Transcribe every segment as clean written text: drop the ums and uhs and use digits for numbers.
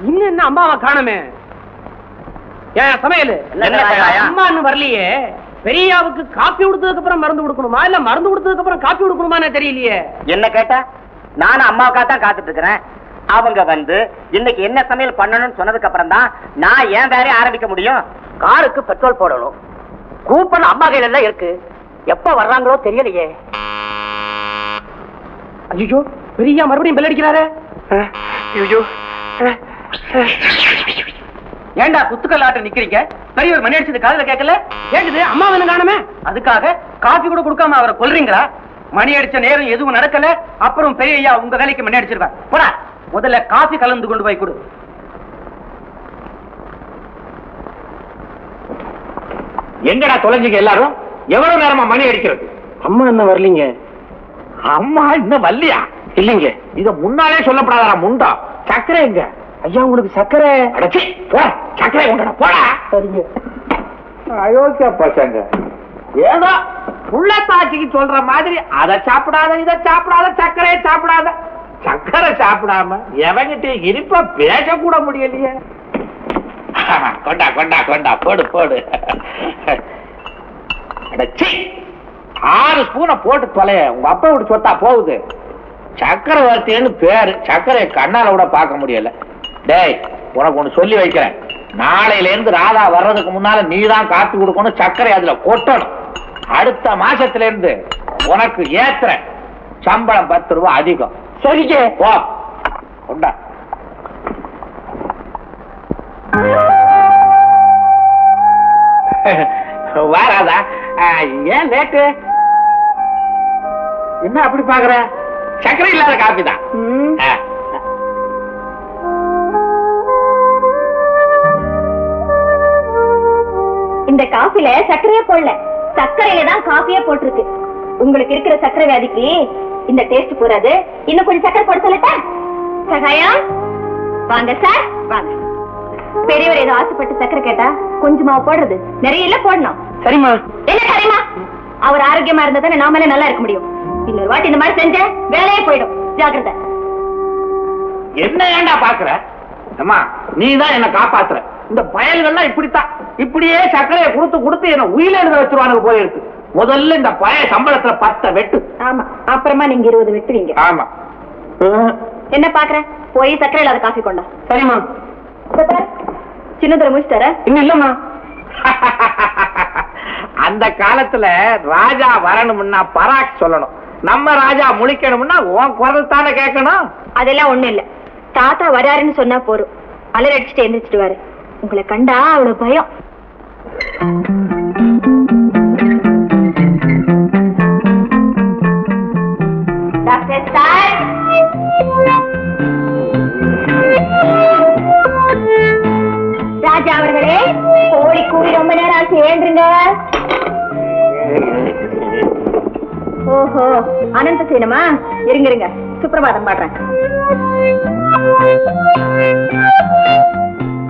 இன்னும் என்ன அம்மாவை காணுமே? ஏன் சமையல் அம்மான்னு வரலையே? பெரியாவுக்கு காப்பி கொடுத்ததுக்கு அப்புறம் மருந்து கொடுக்கணுமா இல்ல மருந்து கொடுத்ததுக்கு அப்புறம் காப்பி கொடுக்கணுமான்னு தெரியலையே. என்ன கேட்டா நானும் அம்மாவுக்காக தான் காத்துட்டு இருக்கிறேன். அவங்க வந்து இன்னைக்கு என்ன சமையல் பண்ணணும்னு சொன்னதுக்கு அப்புறம் தான் நான் ஏன் வேற ஆரம்பிக்க முடியும். காருக்கு பெட்ரோல் போடணும். கூப்பன் அம்மா கையில எல்லாம் இருக்கு. எப்ப வர்றாங்களோ தெரியலையே. ஐயோ, பெரியா மறுபடியும் பெல் அடிக்கிறாரே. ஐயோ, ஏண்டா குத்துக்கல்லாட்ட நிக்கிறீங்க? பெரியவர் மணி அடிச்சது காதுல கேட்கல? கேக்குது, அம்மா வந்து காணுமே. அதுக்காக காபி கூட கொடுக்காம அவரை கொல்றீங்களா? மணி அடிச்ச நேரம் எதுவும் நடக்கல, அப்புறம் பெரியய்யா உங்க வேலைக்கு மணி அடிச்சிருக்கார். போடா, முதல்ல காபி கலந்து கொண்டு போய் கொடு. எங்கடா தொலைஞ்சிங்க எல்லாரும்? எவ்வளவு நேரமா மணி அடிக்கிறது? அம்மா என்ன வரலீங்க? அம்மா இன்னும் வரலையா? இல்லைங்க. இத முன்னாலே சொல்லப்படாதா முண்டா? சக்கரை எங்க? ஐயா, உங்களுக்கு சக்கரை அடைச்சி போ. சக்கரை உண்டா? போடா. சரிங்க. அயோக்கிய பசங்க ஏதோ புள்ள தாச்சிக்கு சொல்ற மாதிரி அதை சாப்பிடாத இதை சாப்பிடாத சக்கரையை சாப்பிடாத. சக்கரை சாப்பிடாம எவங்கிட்ட இனிப்பா பேசக்கூட முடியலையே. கொண்டா கொண்டா கொண்டா, போடு போடு. அடச்சி 6 ஸ்பூனை போட்டு தொலைய. உங்க அப்பா விட்டு சொத்தா போகுது. சக்கரவர்த்தின்னு பேரு, சக்கரையை கண்ணால கூட பார்க்க முடியல. டேய், உனக்கு ஒண்ணு சொல்லி வைக்கிறேன். நாளையில இருந்து ராதா வர்றதுக்கு முன்னால நீதான் காப்பி கொடுக்கணும், சர்க்கரை அதுல கொட்டணும். அடுத்த மாசத்துல இருந்து உனக்கு ஏத்துற சம்பளம் 10 ரூபாய் அதிகம். சரிங்க, போ. கொண்டா. வாராதா? ஏன் லேட்டு? என்ன அப்படி பாக்குற? சர்க்கரை இல்லாத காப்பி தான். இந்த காஃபில சர்க்கரையே போடல, சர்க்கரையில தான் காஃபியே போட்டிருக்கு. உங்களுக்கு இருக்கிற சர்க்கரை வியாதிக்கு இந்த டேஸ்ட் போறாது. இன்னும் கொஞ்சம் சர்க்கரை போட சொல்லட்டா? சகாயம், வாங்க சார் வாங்க. பெரியவர் ஏதோ ஆசைப்பட்டு சர்க்கரை கேட்டா கொஞ்சமா போடுறது, நிறைய இல்ல போடணும். சரிம்மா. என்ன சரிம்மா? அவர் ஆரோக்கியமா இருந்தா தானே நாமளே நல்லா இருக்க முடியும். இன்னொரு வாட்டி இந்த மாதிரி செஞ்ச வேலையே போயிடும். ஜாக்கிரதை. என்ன ஏண்டா பாக்குற? அம்மா, நீதான் என்ன காப்பாத்துற. இந்த பயல்கள்லாம் இப்படித்தான், இப்படியே சர்க்கரையை கொடுத்து கொடுத்து என்ன உயில எழுத வச்சிருவானுங்க போயிருக்கு. முதல்ல இந்த பய சம்பளத்துல 10 வெட்டு. ஆமா, அப்புறமா நீங்க 20 வெட்டுவீங்க. ஆமா. என்ன பாக்குற? போய் சர்க்கரை இல்லாத காஃபி கொண்டா. சரிம்மா. சின்னதுல முடிச்சுட்டார? இன்னும் இல்லம்மா. அந்த காலத்துல ராஜா வரணும்னா பராக் சொல்லணும். நம்ம ராஜா முழிக்கணும்னா உன் குரல் தானே கேட்கணும். அதெல்லாம் ஒண்ணு இல்ல. தாத்தா வராருன்னு சொன்னா போறோம், அலர் அடிச்சுட்டு எந்திரிச்சிட்டு வாரு. உங்களை கண்டா அவ்வளவு பயம். ராஜா அவர்களே, கோழி கூவி ரொம்ப நேரம் ஆச்சு, ஏந்துருங்க. ஓஹோ, அனந்த செய்யணுமா? இருங்க இருங்க, சுப்பிரபாதம் பாடுறேன்.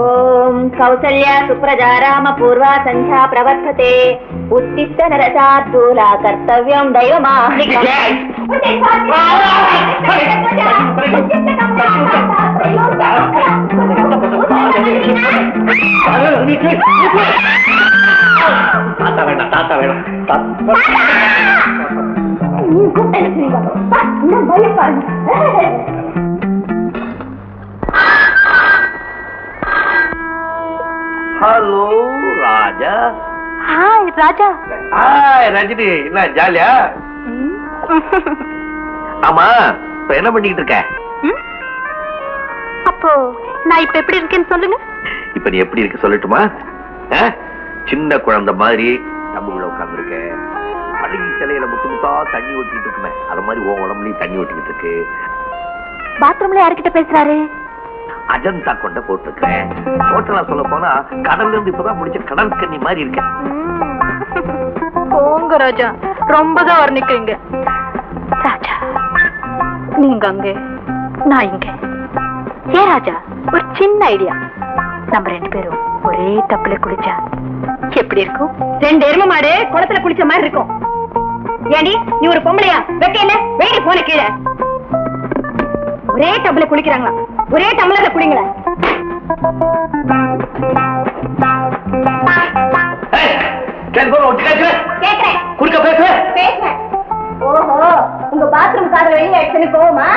ஓம் கௌசல்யா சுப்ரஜா ராம பூர்வா சந்தியா பிரவர்த்ததே உத்திஷ்ட நரசார்தூலா கர்த்தவ்யம் தெய்வமாஹ்னிகம். தாத்தா வேண்டாம், தாத்தா வேண்டாம். ஹலோ ராஜா. ஹாய் ராஜா. ஹாய் ரஜினி, என்ன ஜாலியா? ஆமா, இப்ப என்ன பண்ணிட்டு இருக்க? அப்போ நான் இப்ப எப்படி இருக்கேன்னு சொல்லுங்க. இப்ப நீ எப்படி இருக்கு சொல்லட்டுமா? சின்ன குழந்தை மாதிரி நம்ம உட்கார்ந்து இருக்க. அழகி சிலையில முத்து முத்தா தண்ணி ஊற்றிட்டு இருக்குமே, அது மாதிரி உன் உடம்புலயும் தண்ணி ஊற்றிக்கிட்டு இருக்கு. பாத்ரூம்ல யார்கிட்ட பேசுறாரு? அஜந்தா கொண்ட போட்டிருக்கேன். டோட்டலா சொல்ல போனா கடல்ல இருந்து இப்பதான் முடிச்ச கடல் கண்ணி மாதிரி இருக்கேன். போங்க ராஜா, ரொம்பதான் வர்ணிக்கிறீங்க. ராஜா, நீங்க அங்க, நான் இங்க. ஏ ராஜா, ஒரு சின்ன ஐடியா. நம்ம 2 பேரும் ஒரே தப்புல குளிச்சா எப்படி இருக்கும்? 2 எருமை மாடு குளத்துல குளிச்ச மாதிரி இருக்கும். ஏண்டி, நீ ஒரு பொம்பளையா? வெக்கையில வெயில போன கீழே ஒரே டப்புல குளிக்கிறாங்களா? ஒரே டம்ளர்ல குடிங்களா? கொஞ்சம் கோவமா?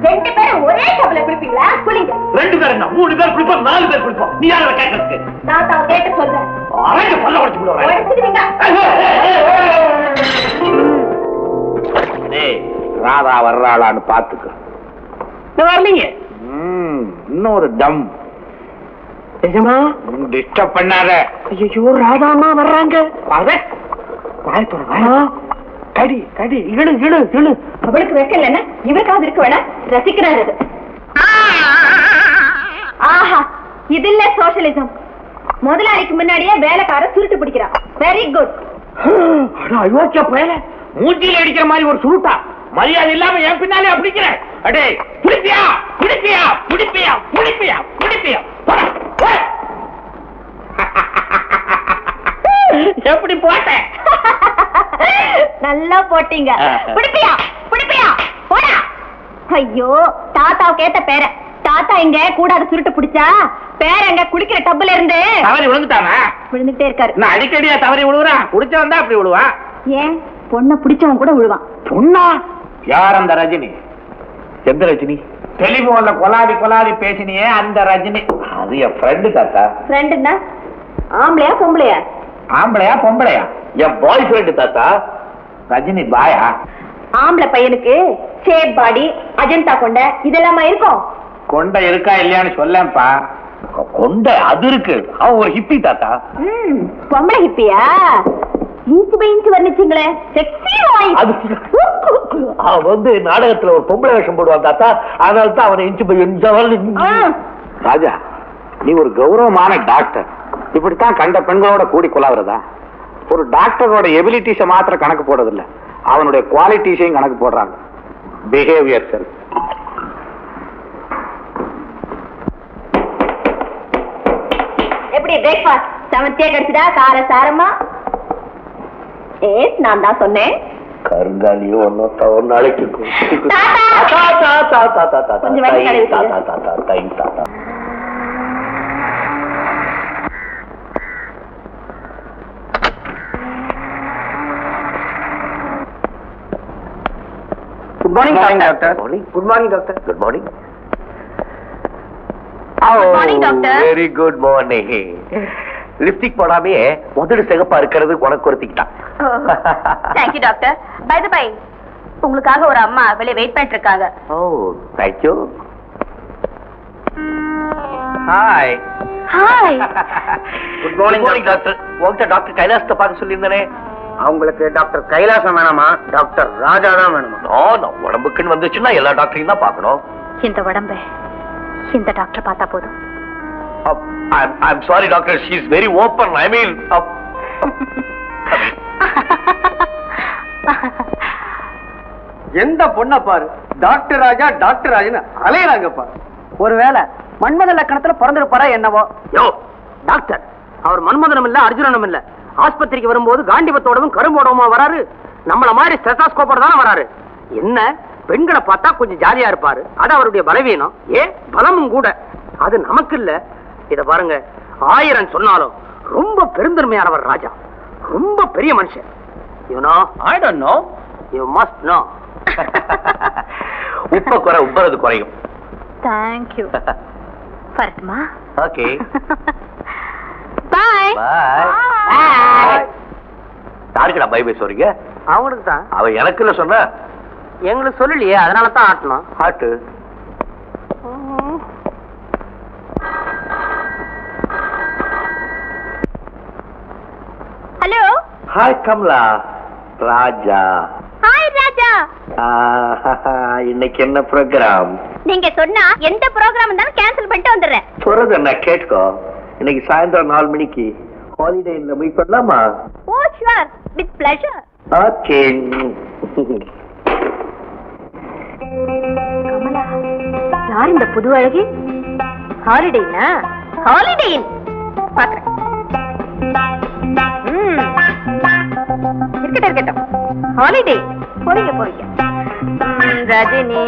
2 பேரும் ஒரே டப்ல குளிப்பீங்களா? குளிங்க. 2 பேர் என்ன 3 பேர் குளிப்போம் 4 பேர் குளிப்போம். நீ யாரை கேட்கறதுக்கு? தாத்தா கேட்டு சொல்றேன். அரங்க பல்ல உடைச்சு விடுறேன். உடைச்சிடுவீங்க. டேய் ராதா வர்றாளான்னு பாத்துக்க. வரலீங்க. இன்னொரு டம். நிஜமா? டிஸ்டர்ப் பண்ணாத. ஐயோ ராதாமா வர்றாங்க. வாங்க. கடி கடி இழு இழு இழு. அவளுக்கு வைக்கல என்ன இவருக்காவது இருக்க வேணா ரசிக்கிறாரு. ஆஹா இது இல்ல சோசியலிசம். முதலாளிக்கு முன்னாடியே வேலைக்கார சுருட்டு பிடிக்கிறான். Very good. அயோக்கிய பயல மூஞ்சில அடிக்கிற மாதிரி ஒரு சுருட்டா மரியாதை இல்லாம என் பின்னாலே அப்படிங்கிற. அடே புடிப்பியா புடிப்பியா புடிப்பியா புடிப்பியா புடிப்பியா எப்படி போட்ட? நல்லா போட்டீங்க. பிடிப்பியா பிடிப்பியா போடா. ஐயோ தாத்தாவுக்கு ஏத்த பேர. தாத்தா இங்க கூடாத சுருட்டு பிடிச்சா பேர எங்க குளிக்கிற டப்புல இருந்து தவறி விழுந்துட்டானா? விழுந்துட்டே இருக்காரு. நான் அடிக்கடியா தவறி விழுவுறான். குடிச்சவன் தான் அப்படி விழுவான். ஏன் பொண்ணை பிடிச்சவன் கூட விழுவான். பொண்ணா? யார் அந்த ரஜினி? எந்த ரஜினி? டெலிபோன்ல கொலாடி கொலாடி பேசினியே அந்த ரஜினி. அது என் ஃப்ரெண்டு தாத்தா. ஃப்ரெண்டுன்னா ஆம்பளையா பொம்பளையா? ஆம்பளையா பொம்பளையா? என் பாய் ஃப்ரெண்டு தாத்தா. ரஜினி பாயா? ஆம்பளை பையனுக்கு ஷேப் பாடி அஜந்தா கொண்ட இதெல்லாமா இருக்கும். கொண்டை இருக்கா இல்லையான்னு சொல்லேன்ப்பா. கொண்டை அது இருக்கு. அவன் ஒரு ஹிப்பி தாத்தா. பொம்பளை ஹிப்பியா? இன்ச்சு பை இன்ச்சு வர்ணிச்சிங்களே செக்ஸி வாய்ஸ். அது அவன் வந்து நாடகத்துல ஒரு பொம்பளை வேஷம் போடுவான் தாத்தா. அதனால தான் அவனை இன்ச்சு பை இன்ச்சு. ராஜா நீ ஒரு கௌரவமான டாக்டர். இப்படித்தான் கண்ட பெண்களோட கூடி கொள்ளாதுறதா? ஒரு டாக்டரோட எபிலிட்டிஸ மாத்திர கணக்கு போடுறதில்ல, அவனுடைய குவாலிட்டிஸையும் கணக்கு போடுறாங்க. Behaviour sir. எப்படி பிரேக்ஃபாஸ்ட் சமத்தியா கிடைச்சதா? கார சாரமா? நான் தான் சொன்னேன். கருங்காலியோ ஒரு நாளைக்கு கொஞ்சம் வண்டி கழுவி good morning doctor. Good morning doctor. Good morning. Good morning, doctor. Very good morning. Lipstick போடாமே முதல்ல சிகப்பா இருக்கிறது உனக்கு ஒருத்திக்கிட்டான். Thank you doctor. By the by உங்களுக்காக ஒரு அம்மா வெளிய வெயிட் பண்ணிட்டு இருக்காங்க. Oh thank you. Hi. Hi. Good morning doctor. உங்ககிட்ட டாக்டர் கைலாசத்தை பார்க்க சொல்லியிருந்தேனே. அவங்களுக்கு டாக்டர் கைலாசம் வேணாமா? டாக்டர் ராஜா தான் வேணுமா? நோ உடம்புக்குன்னு வந்துச்சுன்னா எல்லா டாக்டரையும் தான் பார்க்கணும். இந்த உடம்பை இந்த டாக்டர் பார்த்தா போதும். I'm sorry doctor, she is very open. I mean எந்த பொண்ண பாரு டாக்டர் ராஜா டாக்டர் ராஜான்னு அலையறாங்க பாரு. ஒருவேளை மன்மத லக்கணத்துல பிறந்திருப்பாரா என்னவோ. யோ டாக்டர் அவர் மன்மதனும் இல்ல அர்ஜுனனும் இல்ல. ஆஸ்பத்திரிக்கு வரும்போது காண்டிபத்தோடவும் கரும்போடவுமா வராரு. நம்மள மாதிரி ஸ்டெத்தாஸ்கோப்போட தானே வராரு. என்ன பெண்களை பார்த்தா கொஞ்சம் ஜாலியா இருப்பாரு. அது அவருடைய பலவீனம். பலமும் கூட. அது நமக்கு இல்ல. இத பாருங்க 1000 சொன்னாலும் ரொம்ப பெருந்தன்மையானவர் ராஜா. ரொம்ப பெரிய மனுஷன். You know? I don't know. You must know. உப்ப குறை உப்பறது குறையும். Thank you. வரட்டுமா? ஓகே. Bye. Bye. யாருக்குடா பை பை சொல்றீங்க? அவங்களுக்கு தான். அவ எனக்கு இல்ல சொன்னா. எங்களுக்கு சொல்லலையே, அதனால தான் ஆட்டணும். ஹாட்டு. ஹலோ. ஹாய் கமலா. ராஜா. ஹாய் ராஜா. இன்னைக்கு என்ன ப்ரோக்ராம்? நீங்க சொன்னா எந்த ப்ரோகிராம் இருந்தாலும் கேன்சல் பண்ணிட்டு வந்துடுறேன். சொல்றது என்ன கேட்கோ. இன்னைக்கு சாயந்தரம் 4 மணிக்கு ஹாலிடே இன்ல மீட் பண்ணலாமா? ஓ sure, with pleasure. Okay. Kamala, யார் இந்த புது அழகி? ஹாலிடேனா? ஹாலிடே பாக்குறேன். இருக்கட்டும். ஹாலிடே போறீங்க. Rajini.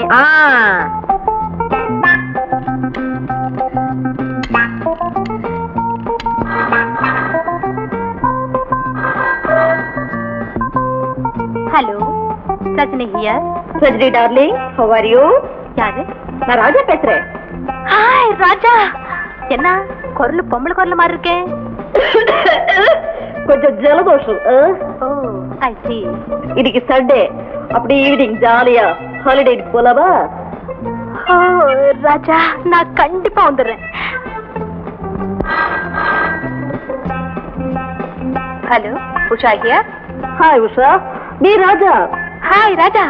Hello, Rajini here. Rajini darling, how are you? யாரு? நான் ராஜா பேசுறேன். ஹாய் ராஜா. என்ன குரல் பொம்பளை குரல் மாதிரி இருக்கே? கொஞ்சம் ஜலதோஷம். Oh I see. இன்னைக்கு சண்டே, அப்படி ஈவினிங் ஜாலியா ஹாலிடே போலாமா? ஓ ராஜா, நான் கண்டிப்பா வந்துடுறேன். Hello, Usha here. Hi Usha, நீ ராஜா. ஹாய் ராஜா,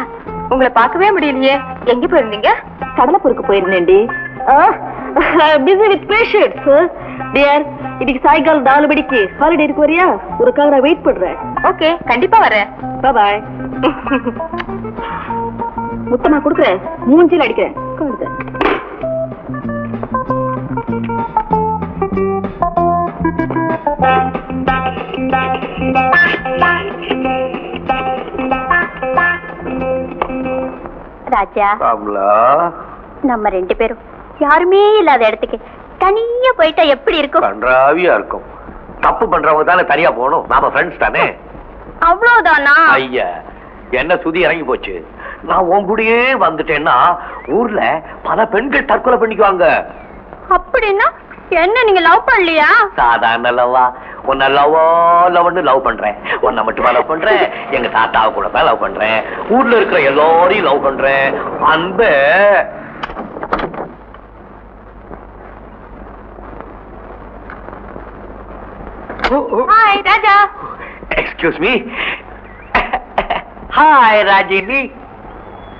உங்களை பார்க்கவே முடியலையே, எங்க போயிருந்தீங்க? கடலப்பூருக்கு போயிருந்தேன்டி. Busy with patients dear. இன்னைக்கு சாயங்காலம் 4 மணிக்கு ஹாலிடே இருக்கு, வரியா? ஒருக்காக நான் வெயிட் பண்றேன். ஓகே, கண்டிப்பா வரேன். பாய் பாய். முத்தமா கொடுக்குறேன், மூஞ்சில அடிக்கிறேன். ராஜா, நம்ம 2 பேரும் யாருமே இல்லாத இடத்துக்கு தனியா போயிட்டா எப்படி இருக்கும்? கன்றாவியா இருக்கும். தப்பு பண்றவங்க தானே தனியா போகணும், நாம ஃப்ரெண்ட்ஸ் தானே. அவ்வளவுதானா? ஐயா, என்ன சுதி இறங்கி போச்சு. நான் உன் கூடயே வந்துட்டேன்னா ஊர்ல பல பெண்கள் தற்கொலை பண்ணிக்குவாங்க. அப்படின்னா என்ன, நீங்க லவ் பண்ணலையா? சாதாரண லவ்வா? உன்னை லவ்னு லவ் பண்றேன். உன்னை மட்டுமா லவ் பண்றேன், எங்க தாத்தாவை கூட தான் லவ் பண்றேன், ஊர்ல இருக்கிற எல்லாரையும் லவ் பண்றேன். அந்த hi Raja. Excuse me. Hi Rajini.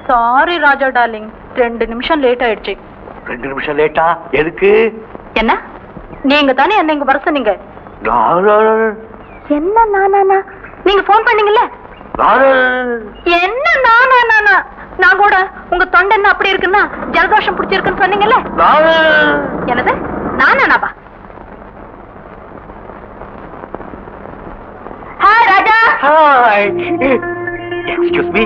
Sorry Raja darling, 2 நிமிஷம் லேட் ஆயிடுச்சு. 2 நிமிஷம் லேட்டா? எதுக்கு? என்ன, நீங்க தானே என்ன இங்க வர சொன்னீங்க? என்ன நானா? நீங்க போன் பண்ணீங்கல்ல? என்ன நானா? நான் கூட உங்க தொண்டை என்ன அப்படி இருக்குன்னா ஜலதோஷம் பிடிச்சிருக்குன்னு சொன்னீங்கல்ல? என்னது நானாப்பா? Hi Raja. Hi. Excuse me.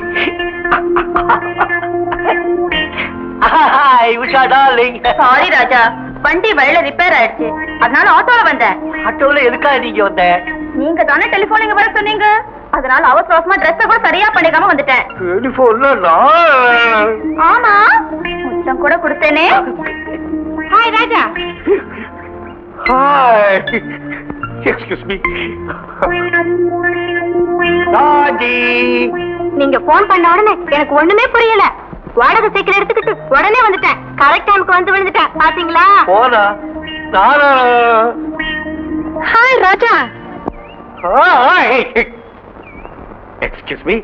Hi Usha darling. Sorry Raja, வண்டி வழியில ரிப்பேர் ஆயிடுச்சு, அதனால ஆட்டோல வந்தேன். ஆட்டோல எதுக்காக நீங்க வந்த? நீங்க தானே டெலிபோன் இங்க வர சொன்னீங்க, அதனால அவசர அவசரமா ட்ரெஸ் கூட சரியா பண்ணிக்காம வந்துட்டேன். டெலிபோன்ல ஆமா, முத்தம் கூட கொடுத்தேனே. Hi Raja. Hi. Excuse me. Raji. நீங்க போன் பண்ண உடனே எனக்கு ஒண்ணுமே புரியல. வாடகை சைக்கிள் எடுத்துக்கிட்டு உடனே வந்துட்டேன். கரெக்ட் டைமுக்கு வந்து விழுந்துட்டேன், பாத்தீங்களா? போனா நானா? Hi Raja. Hi. Excuse me.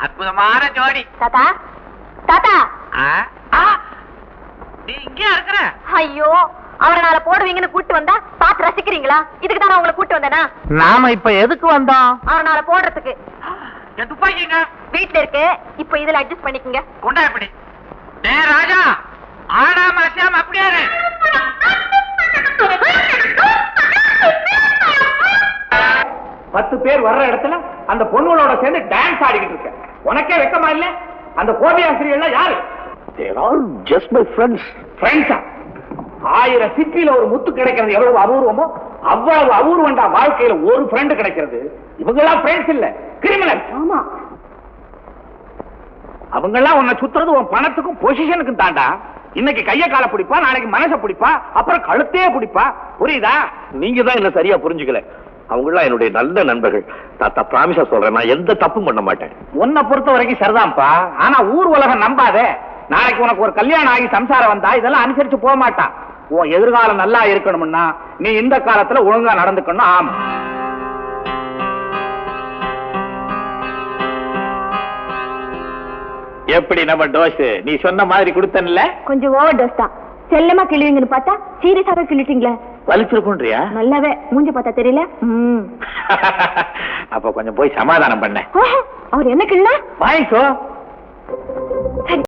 அற்புதமான ஜோடி. தாத்தா, தாத்தா. நீ இங்கே இருக்கிற? ஐயோ, அவரை நாளை போடுவீங்கன்னு கூட்டு வந்தா பாத்து ரசிக்கிறீங்களா? இதுக்கு தானே உங்களை கூட்டு வந்தேனா? நாம இப்ப எதுக்கு வந்தோம்? அவரை நாளை போடுறதுக்கு. என் துப்பாக்கிங்க வீட்டுல இருக்கு, இப்ப இதுல அட்ஜஸ்ட் பண்ணிக்கங்க. கொண்டா எப்படி? டே ராஜா, ஆடாம அசையாம அப்படியே இரு. 10 பேர் வர்ற இடத்துல அந்த பொண்ணுகளோட சேர்ந்து டான்ஸ் ஆடிக்கிட்டு இருக்க. உனக்கே வெக்கமா இல்ல? அந்த கோபி ஆசிரியர்கள் யாரு? They are all just my friends. ஃப்ரெண்ட்ஸா? 1000 சிப்பியில ஒரு முத்து கிடைக்கிறது எவ்வளவு அபூர்வமோ அவ்வளவு அபூர்வம்டா வாழ்க்கையில ஒரு ஃப்ரெண்ட் கிடைக்கிறது. இவங்கெல்லாம் ஃப்ரெண்ட்ஸ் இல்ல, கிரிமினல். ஆமா, அவங்கெல்லாம் உன்னை சுத்துறது உன் பணத்துக்கும் பொசிஷனுக்கும் தாண்டா. இன்னைக்கு கைய கால பிடிப்பா, நாளைக்கு மனச பிடிப்பா, அப்புறம் கழுத்தையே பிடிப்பா. புரியுதா? நீங்க தான் என்ன சரியா புரிஞ்சுக்கல. அவங்களாம் என்னுடைய நல்ல நண்பர்கள். தாத்தா பிராமிஸா சொல்றேன், நான் எந்த தப்பும் பண்ண மாட்டேன். உன்னை பொறுத்த வரைக்கும் சரிதான்ப்பா. ஆனா ஊர் உலகம் நம்பாதே. நாளைக்கு உனக்கு ஒரு கல்யாணம் ஆகி சம்சாரம் வந்தா இதெல்லாம் அனுசரிச்சு போக மாட்டான். உன் எதிர்காலம் நல்லா இருக்கணும்னா நீ இந்த காலத்துல ஒழுங்கா நடந்துக்கணும். ஆமா, எப்படி நம்ம டோஸ் நீ சொன்ன மாதிரி கொடுத்தன்ல? கொஞ்சம் ஓவர் டோஸ் தான். செல்லமா கிள்ளுவீங்கன்னு பார்த்தா சீரியஸாக கிள்ளிட்டீங்களே. வலிச்சிருக்குன்றியா? நல்லாவே மூஞ்சி பார்த்தா தெரியல. அப்ப கொஞ்சம் போய் சமாதானம் பண்ண. அவர் என்ன கிள்ள வாங்கிக்கோ. சரி.